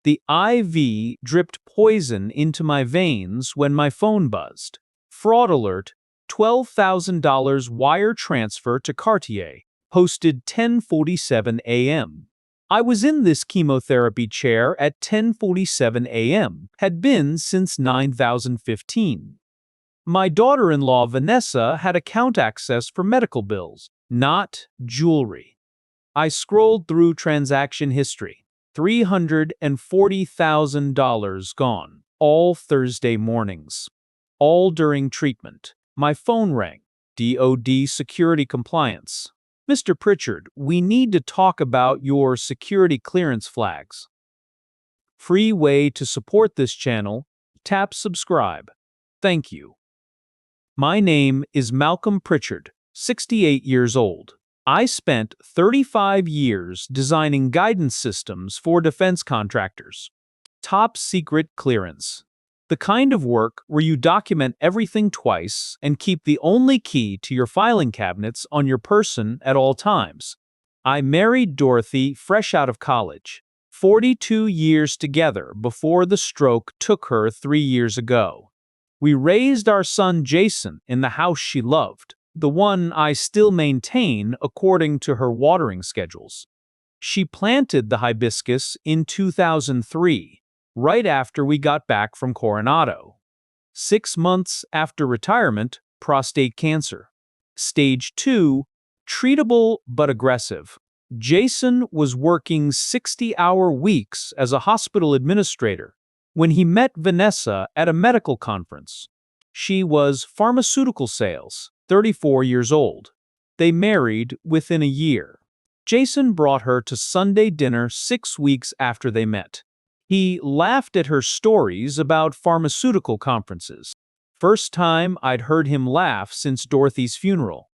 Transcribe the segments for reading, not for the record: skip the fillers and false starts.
The IV dripped poison into my veins when my phone buzzed. Fraud alert, $12,000 wire transfer to Cartier, posted 10:47 a.m. I was in this chemotherapy chair at 10:47 a.m., had been since 2015. My daughter-in-law Vanessa had account access for medical bills, not jewelry. I scrolled through transaction history. $340,000 gone, all Thursday mornings. All during treatment. My phone rang. DOD security compliance. Mr. Pritchard, we need to talk about your security clearance flags. Free way to support this channel. Tap subscribe. Thank you. My name is Malcolm Pritchard, 68 years old. I spent 35 years designing guidance systems for defense contractors. Top secret clearance. The kind of work where you document everything twice and keep the only key to your filing cabinets on your person at all times. I married Dorothy fresh out of college. 42 years together before the stroke took her 3 years ago. We raised our son Jason in the house she loved, the one I still maintain according to her watering schedules. She planted the hibiscus in 2003, right after we got back from Coronado. 6 months after retirement, prostate cancer. Stage 2, treatable but aggressive. Jason was working 60-hour weeks as a hospital administrator when he met Vanessa at a medical conference. She was pharmaceutical sales, 34 years old. They married within a year. Jason brought her to Sunday dinner 6 weeks after they met. He laughed at her stories about pharmaceutical conferences. First time I'd heard him laugh since Dorothy's funeral.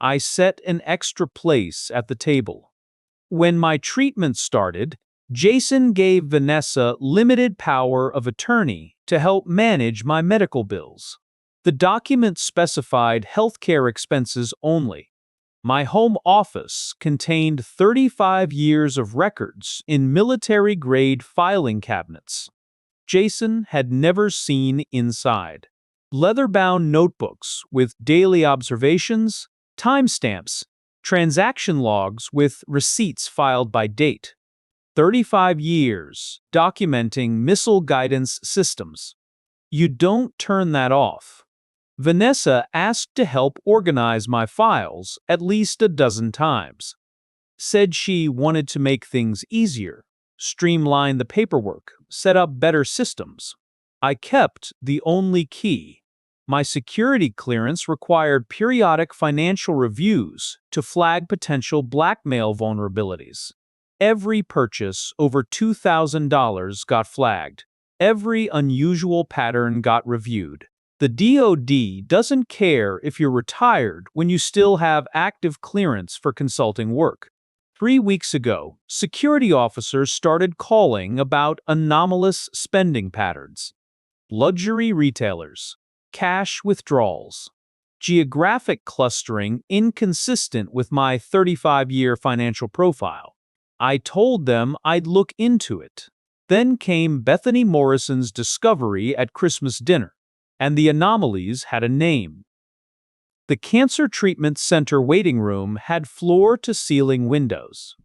I set an extra place at the table. When my treatment started, Jason gave Vanessa limited power of attorney to help manage my medical bills. The document specified healthcare expenses only. My home office contained 35 years of records in military-grade filing cabinets. Jason had never seen inside. Leather-bound notebooks with daily observations, timestamps, transaction logs with receipts filed by date. 35 years documenting missile guidance systems. You don't turn that off. Vanessa asked to help organize my files at least a dozen times. Said she wanted to make things easier, streamline the paperwork, set up better systems. I kept the only key. My security clearance required periodic financial reviews to flag potential blackmail vulnerabilities. Every purchase over $2,000 got flagged. Every unusual pattern got reviewed. The DOD doesn't care if you're retired when you still have active clearance for consulting work. 3 weeks ago, security officers started calling about anomalous spending patterns. Luxury retailers, cash withdrawals, geographic clustering inconsistent with my 35-year financial profile. I told them I'd look into it. Then came Bethany Morrison's discovery at Christmas dinner. And the anomalies had a name. The Cancer Treatment Center waiting room had floor-to-ceiling windows.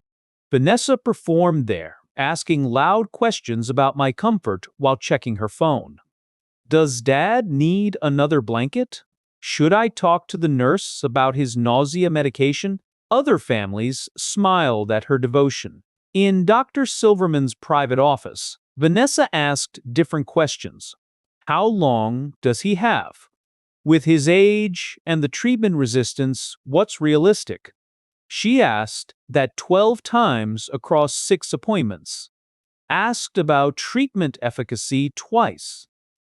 Vanessa performed there, asking loud questions about my comfort while checking her phone. Does Dad need another blanket? Should I talk to the nurse about his nausea medication? Other families smiled at her devotion. In Dr. Silverman's private office, Vanessa asked different questions. How long does he have? With his age and the treatment resistance, what's realistic? She asked that 12 times across 6 appointments. Asked about treatment efficacy twice.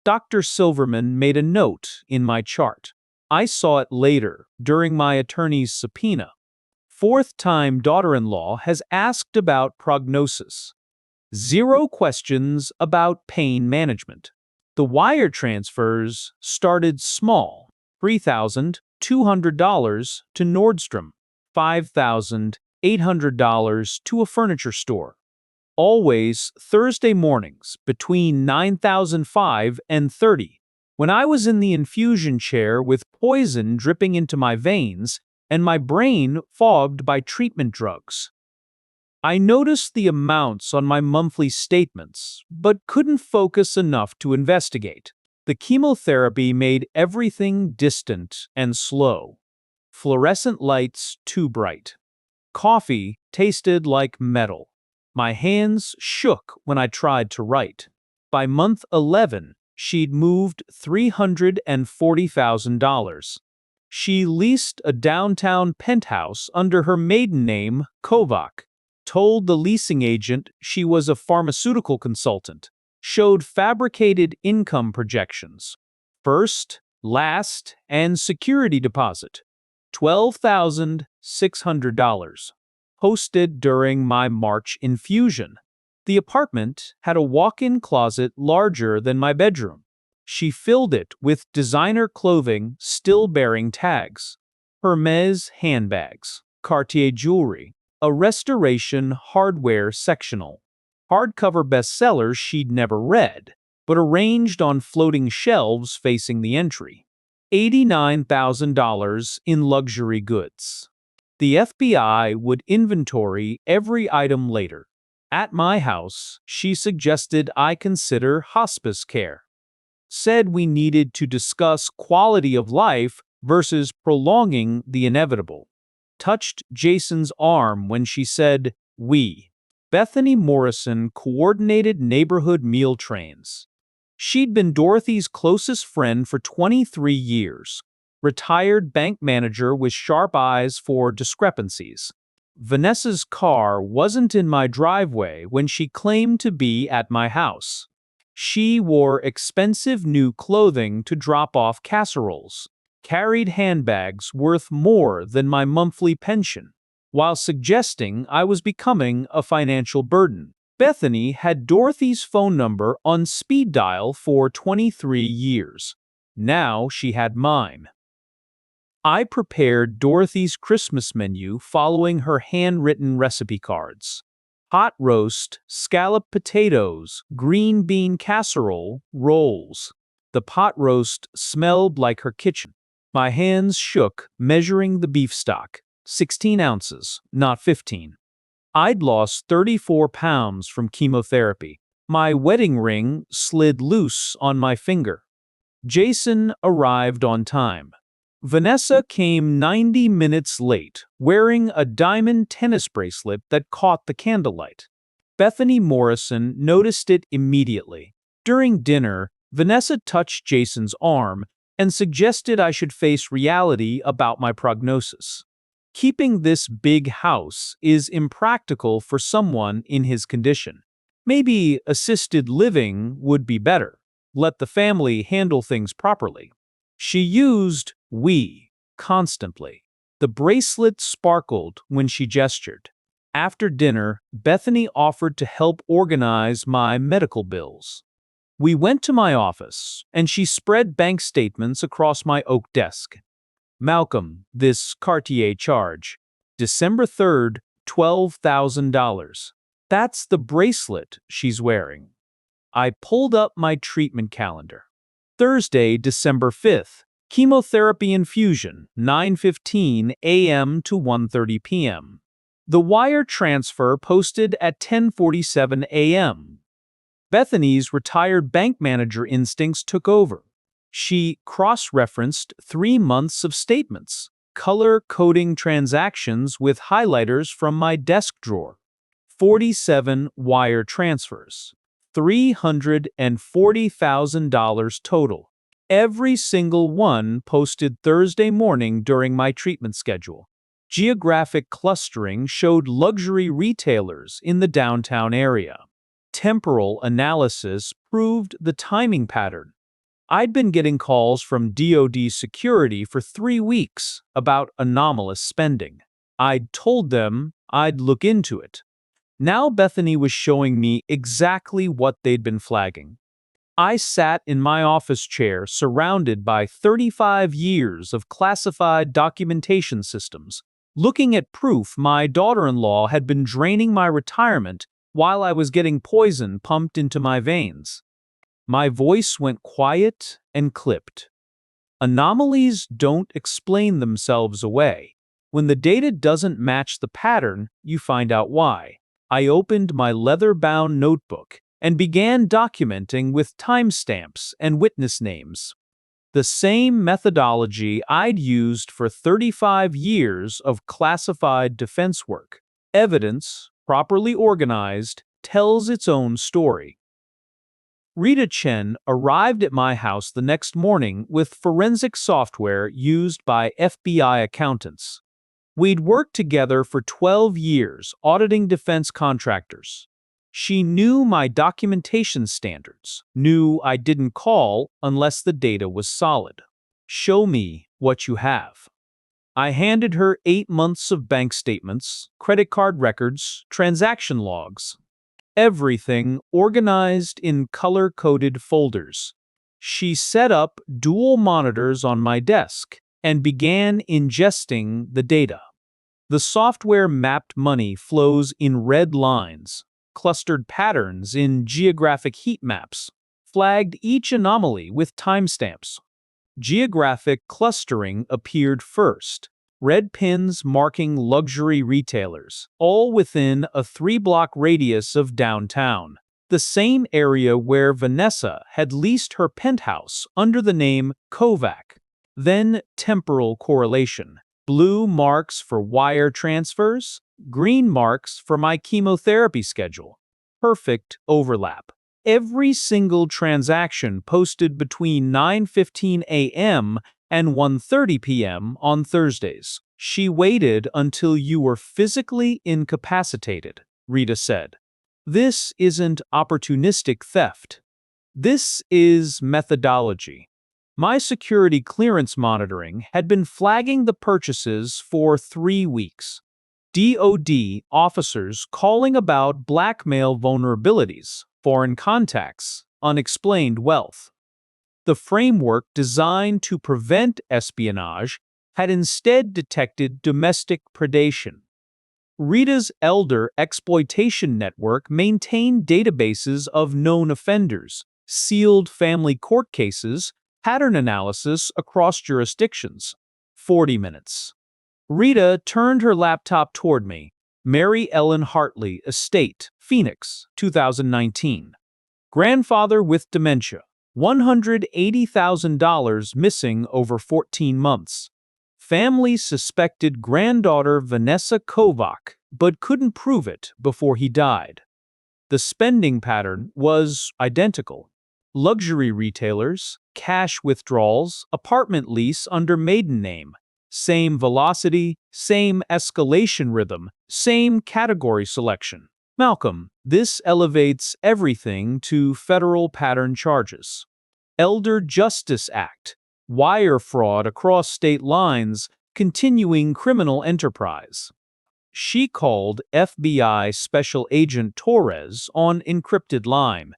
Dr. Silverman made a note in my chart. I saw it later, during my attorney's subpoena. 4th time daughter-in-law has asked about prognosis. 0 questions about pain management. The wire transfers started small, $3,200 to Nordstrom, $5,800 to a furniture store. always Thursday mornings between 9,005 and 30, when I was in the infusion chair with poison dripping into my veins and my brain fogged by treatment drugs. I noticed the amounts on my monthly statements, but couldn't focus enough to investigate. The chemotherapy made everything distant and slow. Fluorescent lights too bright. Coffee tasted like metal. My hands shook when I tried to write. By month 11, she'd moved $340,000. She leased a downtown penthouse under her maiden name, Kovac, told the leasing agent she was a pharmaceutical consultant, showed fabricated income projections. First, last, and security deposit, $12,600. Hosted during my March infusion. The apartment had a walk-in closet larger than my bedroom. She filled it with designer clothing still bearing tags. Hermes handbags, Cartier jewelry, a restoration hardware sectional, hardcover bestsellers she'd never read, but arranged on floating shelves facing the entry. $89,000 in luxury goods. The FBI would inventory every item later. At my house, she suggested I consider hospice care. Said we needed to discuss quality of life versus prolonging the inevitable. Touched Jason's arm when she said, "We." Bethany Morrison coordinated neighborhood meal trains. She'd been Dorothy's closest friend for 23 years. Retired bank manager with sharp eyes for discrepancies. Vanessa's car wasn't in my driveway when she claimed to be at my house. She wore expensive new clothing to drop off casseroles, carried handbags worth more than my monthly pension, while suggesting I was becoming a financial burden. Bethany had Dorothy's phone number on speed dial for 23 years. Now she had mine. I prepared Dorothy's Christmas menu following her handwritten recipe cards. Hot roast, scalloped potatoes, green bean casserole, rolls. The pot roast smelled like her kitchen. My hands shook, measuring the beef stock. 16 ounces, not 15. I'd lost 34 pounds from chemotherapy. My wedding ring slid loose on my finger. Jason arrived on time. Vanessa came 90 minutes late, wearing a diamond tennis bracelet that caught the candlelight. Bethany Morrison noticed it immediately. During dinner, Vanessa touched Jason's arm and suggested I should face reality about my prognosis. Keeping this big house is impractical for someone in his condition. Maybe assisted living would be better. Let the family handle things properly. She used "we" constantly. The bracelet sparkled when she gestured. After dinner, Bethany offered to help organize my medical bills. We went to my office, and she spread bank statements across my oak desk. Malcolm, this Cartier charge. December 3rd, $12,000. That's the bracelet she's wearing. I pulled up my treatment calendar. Thursday, December 5th, chemotherapy infusion, 9:15 a.m. to 1:30 p.m. The wire transfer posted at 10:47 a.m. Bethany's retired bank manager instincts took over. She cross-referenced 3 months of statements, color-coding transactions with highlighters from my desk drawer. 47 wire transfers. $340,000 total. Every single one posted Thursday morning during my treatment schedule. Geographic clustering showed luxury retailers in the downtown area. Temporal analysis proved the timing pattern. I'd been getting calls from DOD security for 3 weeks about anomalous spending. I'd told them I'd look into it. Now Bethany was showing me exactly what they'd been flagging. I sat in my office chair surrounded by 35 years of classified documentation systems, looking at proof my daughter-in-law had been draining my retirement while I was getting poison pumped into my veins. My voice went quiet and clipped. Anomalies don't explain themselves away. When the data doesn't match the pattern, you find out why. I opened my leather-bound notebook and began documenting with timestamps and witness names. The same methodology I'd used for 35 years of classified defense work. Evidence, properly organized, tells its own story. Rita Chen arrived at my house the next morning with forensic software used by FBI accountants. We'd worked together for 12 years auditing defense contractors. She knew my documentation standards, knew I didn't call unless the data was solid. Show me what you have. I handed her 8 months of bank statements, credit card records, transaction logs. Everything organized in color-coded folders. She set up dual monitors on my desk and began ingesting the data. The software mapped money flows in red lines, clustered patterns in geographic heat maps, flagged each anomaly with timestamps. Geographic clustering appeared first. Red pins marking luxury retailers, all within a 3-block radius of downtown, the same area where Vanessa had leased her penthouse under the name Kovac. Then temporal correlation. Blue marks for wire transfers, green marks for my chemotherapy schedule. Perfect overlap. Every single transaction posted between 9:15 a.m. and 1:30 p.m. on Thursdays. She waited until you were physically incapacitated, Rita said. This isn't opportunistic theft. This is methodology. My security clearance monitoring had been flagging the purchases for 3 weeks. DOD officers calling about blackmail vulnerabilities, foreign contacts, unexplained wealth. The framework designed to prevent espionage had instead detected domestic predation. Rita's elder exploitation network maintained databases of known offenders, sealed family court cases, pattern analysis across jurisdictions. 40 minutes. Rita turned her laptop toward me. Mary Ellen Hartley, Estate, Phoenix, 2019. Grandfather with dementia. $180,000 missing over 14 months. Family suspected granddaughter Vanessa Kovac, but couldn't prove it before he died. The spending pattern was identical. Luxury retailers, cash withdrawals, apartment lease under maiden name. Same velocity, same escalation rhythm, same category selection. Malcolm, this elevates everything to federal pattern charges. Elder Justice Act, wire fraud across state lines, continuing criminal enterprise. She called FBI Special Agent Torres on encrypted line.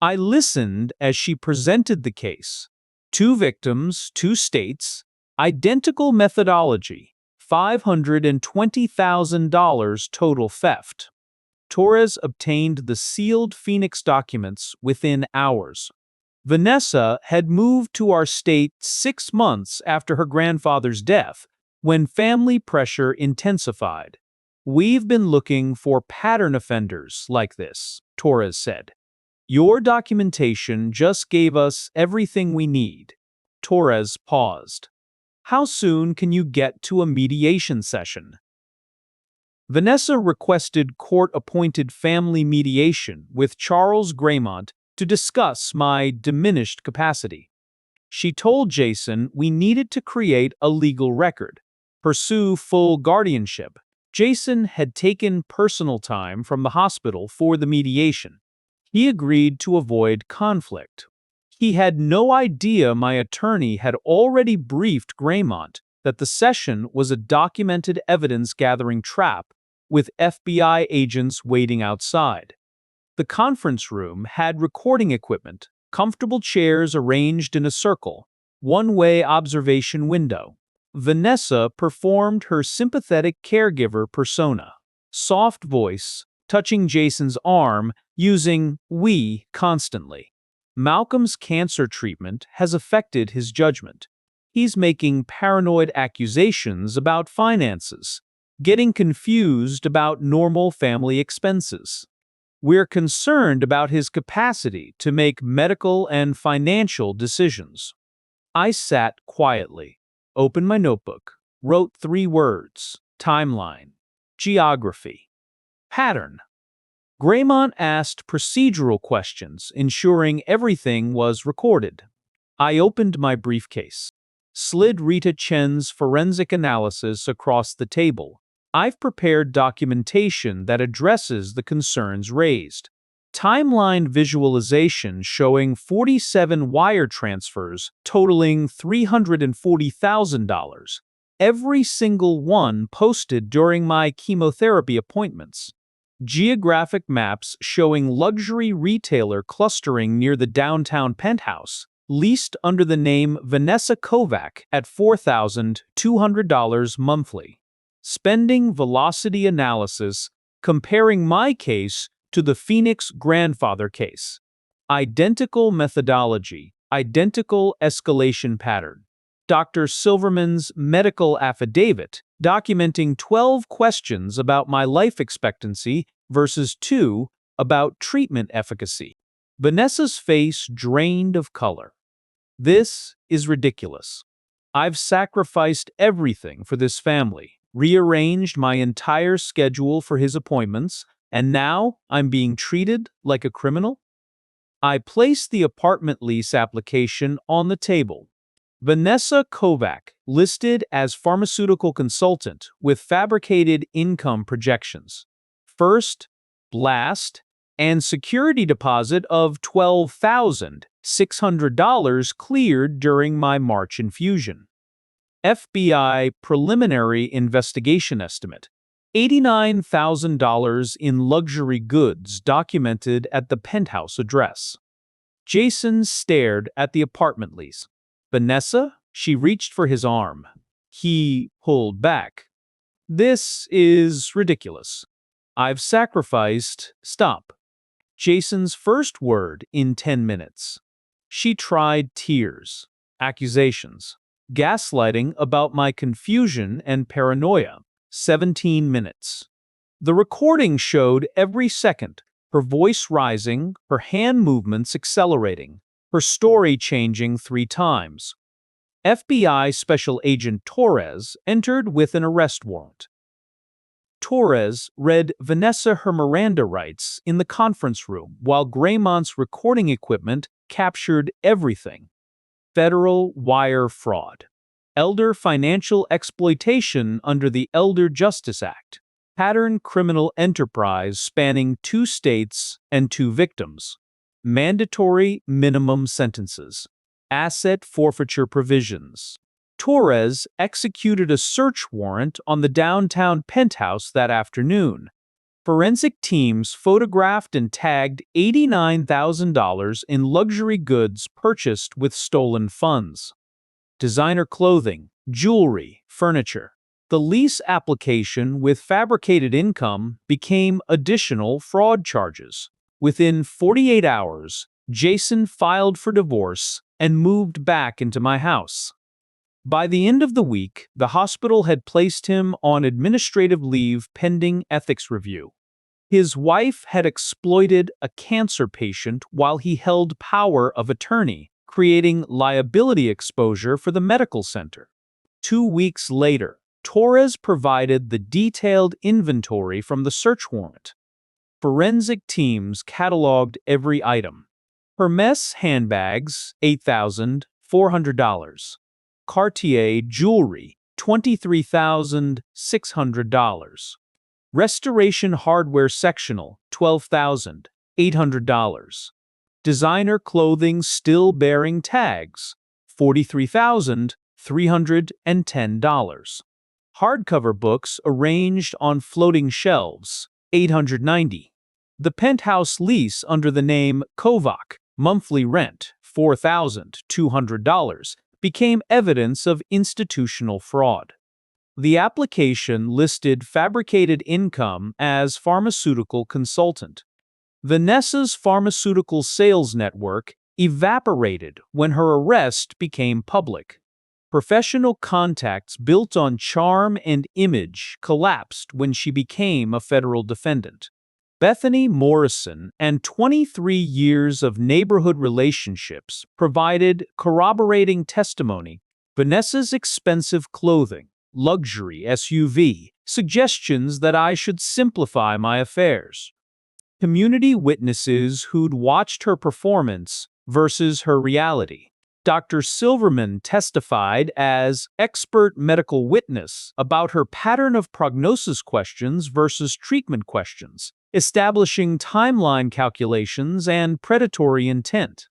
I listened as she presented the case. 2 victims, 2 states, identical methodology, $520,000 total theft. Torres obtained the sealed Phoenix documents within hours. Vanessa had moved to our state 6 months after her grandfather's death, when family pressure intensified. We've been looking for pattern offenders like this, Torres said. Your documentation just gave us everything we need. Torres paused. How soon can you get to a mediation session? Vanessa requested court-appointed family mediation with Charles Graymont to discuss my diminished capacity. She told Jason we needed to create a legal record, pursue full guardianship. Jason had taken personal time from the hospital for the mediation. He agreed to avoid conflict. He had no idea my attorney had already briefed Graymont that the session was a documented evidence-gathering trap with FBI agents waiting outside. The conference room had recording equipment, comfortable chairs arranged in a circle, one-way observation window. Vanessa performed her sympathetic caregiver persona. Soft voice, touching Jason's arm, using "we" constantly. Malcolm's cancer treatment has affected his judgment. He's making paranoid accusations about finances, getting confused about normal family expenses. We're concerned about his capacity to make medical and financial decisions. I sat quietly, opened my notebook, wrote 3 words: timeline, geography, pattern. Graymont asked procedural questions, ensuring everything was recorded. I opened my briefcase, slid Rita Chen's forensic analysis across the table. I've prepared documentation that addresses the concerns raised. Timeline visualization showing 47 wire transfers totaling $340,000, every single one posted during my chemotherapy appointments. Geographic maps showing luxury retailer clustering near the downtown penthouse, leased under the name Vanessa at $4,200 monthly. Spending velocity analysis comparing my case to the Phoenix grandfather case. Identical methodology, identical escalation pattern. Dr. Silverman's medical affidavit documenting 12 questions about my life expectancy versus 2 about treatment efficacy. Vanessa's face drained of color. This is ridiculous. I've sacrificed everything for this family, rearranged my entire schedule for his appointments, and now I'm being treated like a criminal? I placed the apartment lease application on the table. Vanessa listed as pharmaceutical consultant with fabricated income projections. First, blast, and security deposit of $12,600 cleared during my March infusion. FBI preliminary investigation estimate. $89,000 in luxury goods documented at the penthouse address. Jason stared at the apartment lease. Vanessa? She reached for his arm. He pulled back. This is ridiculous. I've sacrificed. Stop. Jason's first word in 10 minutes. She tried tears, accusations, gaslighting about my confusion and paranoia. 17 minutes. The recording showed every second, her voice rising, her hand movements accelerating, her story changing 3 times. FBI Special Agent Torres entered with an arrest warrant. Torres read Vanessa her Miranda rights in the conference room while Graymont's recording equipment captured everything. Federal wire fraud. Elder financial exploitation under the Elder Justice Act. Pattern criminal enterprise spanning 2 states and 2 victims. Mandatory minimum sentences. Asset forfeiture provisions. Torres executed a search warrant on the downtown penthouse that afternoon. Forensic teams photographed and tagged $89,000 in luxury goods purchased with stolen funds. Designer clothing, jewelry, furniture. The lease application with fabricated income became additional fraud charges. Within 48 hours, Jason filed for divorce and moved back into my house. By the end of the week, the hospital had placed him on administrative leave pending ethics review. His wife had exploited a cancer patient while he held power of attorney, creating liability exposure for the medical center. 2 weeks later, Torres provided the detailed inventory from the search warrant. Forensic teams cataloged every item. Hermes handbags, $8,400. Cartier jewelry, $23,600. Restoration hardware sectional, $12,800. Designer clothing still bearing tags, $43,310. Hardcover books arranged on floating shelves, $890. The penthouse lease under the name Kovac, monthly rent, $4,200, became evidence of institutional fraud. The application listed fabricated income as pharmaceutical consultant. Vanessa's pharmaceutical sales network evaporated when her arrest became public. Professional contacts built on charm and image collapsed when she became a federal defendant. Bethany Morrison and 23 years of neighborhood relationships provided corroborating testimony. Vanessa's expensive clothing, luxury SUV, suggestions that I should simplify my affairs. Community witnesses who'd watched her performance versus her reality. Dr. Silverman testified as expert medical witness about her pattern of prognosis questions versus treatment questions, establishing timeline calculations and predatory intent.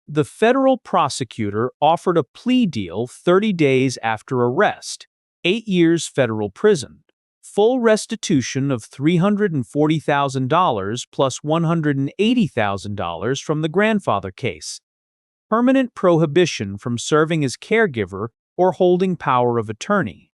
The federal prosecutor offered a plea deal 30 days after arrest, 8 years federal prison, full restitution of $340,000 plus $180,000 from the grandfather case, permanent prohibition from serving as caregiver or holding power of attorney.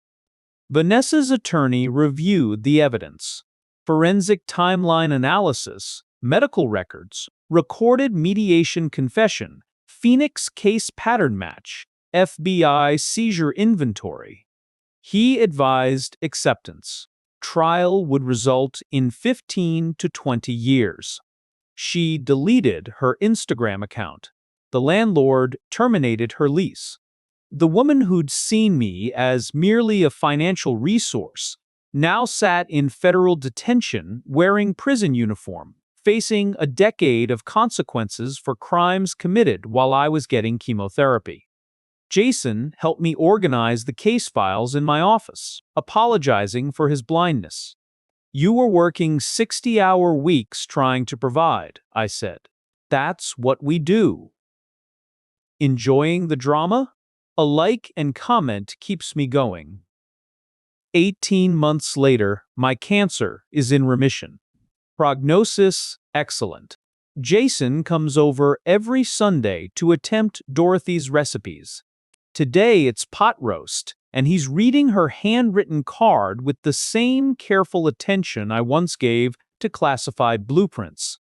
Vanessa's attorney reviewed the evidence. Forensic timeline analysis, medical records, recorded mediation confession, Phoenix case pattern match, FBI seizure inventory. He advised acceptance. Trial would result in 15 to 20 years. She deleted her Instagram account. The landlord terminated her lease. The woman who'd seen me as merely a financial resource now sat in federal detention wearing prison uniform, facing a decade of consequences for crimes committed while I was getting chemotherapy. Jason helped me organize the case files in my office, apologizing for his blindness. "You were working 60-hour weeks trying to provide," I said. "That's what we do." Enjoying the drama? A like and comment keeps me going. 18 months later, my cancer is in remission. Prognosis excellent. Jason comes over every Sunday to attempt Dorothy's recipes. Today it's pot roast, and he's reading her handwritten card with the same careful attention I once gave to classified blueprints.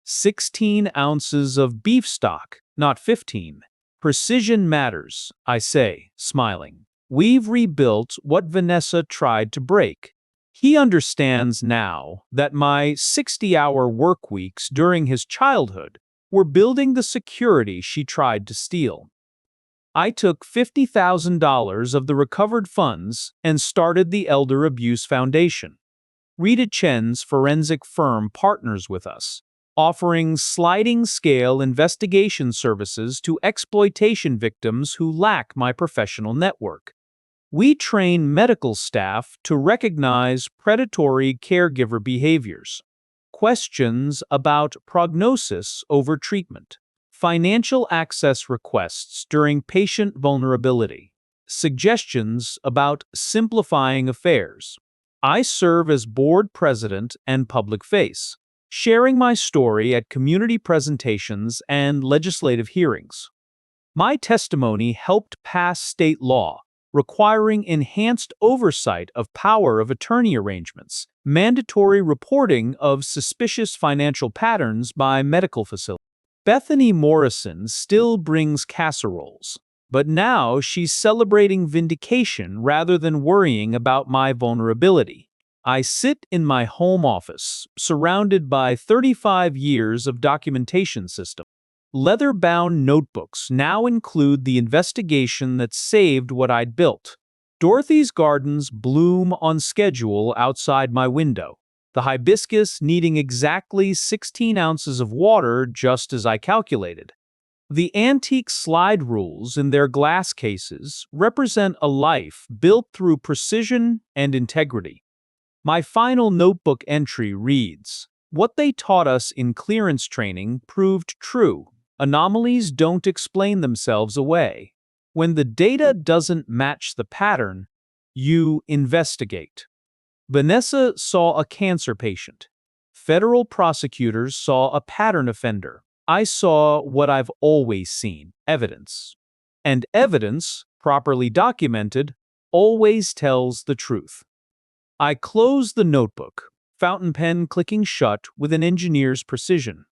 16 ounces of beef stock, not 15. Precision matters, I say, smiling. We've rebuilt what Vanessa tried to break. He understands now that my 60-hour work weeks during his childhood were building the security she tried to steal. I took $50,000 of the recovered funds and started the Elder Abuse Foundation. Rita Chen's forensic firm partners with us, offering sliding-scale investigation services to exploitation victims who lack my professional network. We train medical staff to recognize predatory caregiver behaviors, questions about prognosis over treatment, financial access requests during patient vulnerability, suggestions about simplifying affairs. I serve as board president and public face, sharing my story at community presentations and legislative hearings. My testimony helped pass state law requiring enhanced oversight of power of attorney arrangements, mandatory reporting of suspicious financial patterns by medical facilities. Bethany Morrison still brings casseroles, but now she's celebrating vindication rather than worrying about my vulnerability. I sit in my home office, surrounded by 35 years of documentation system. Leather-bound notebooks now include the investigation that saved what I'd built. Dorothy's gardens bloom on schedule outside my window, the hibiscus needing exactly 16 ounces of water just as I calculated. The antique slide rules in their glass cases represent a life built through precision and integrity. My final notebook entry reads, "What they taught us in clearance training proved true. Anomalies don't explain themselves away. When the data doesn't match the pattern, you investigate." Vanessa saw a cancer patient. Federal prosecutors saw a pattern offender. I saw what I've always seen, evidence. And evidence, properly documented, always tells the truth. I close the notebook, fountain pen clicking shut with an engineer's precision.